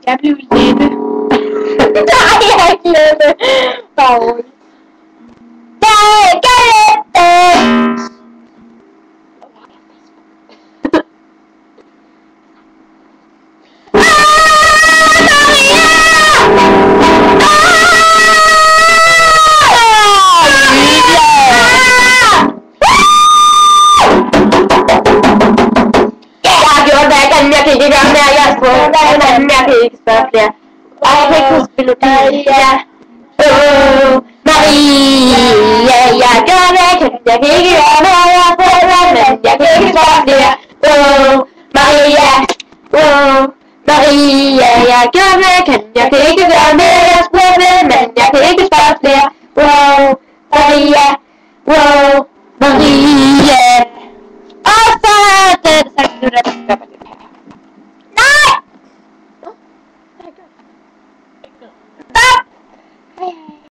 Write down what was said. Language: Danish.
Jeg blev lette. Nej, jeg er ikke lette. Dårligt. Jeg er lette. Jeg kan ikke gøre mere, jeg har prøvet men jeg kan ikke spørge flere. Jeg kan ikke huske melodien. Maria, jeg gør hvad jeg kan. Jeg kan ikke gøre mere, jeg har prøvet men jeg kan ikke spørge flere. Maria, Maria, jeg gør hvad jeg kan. Jeg kan ikke gøre mere.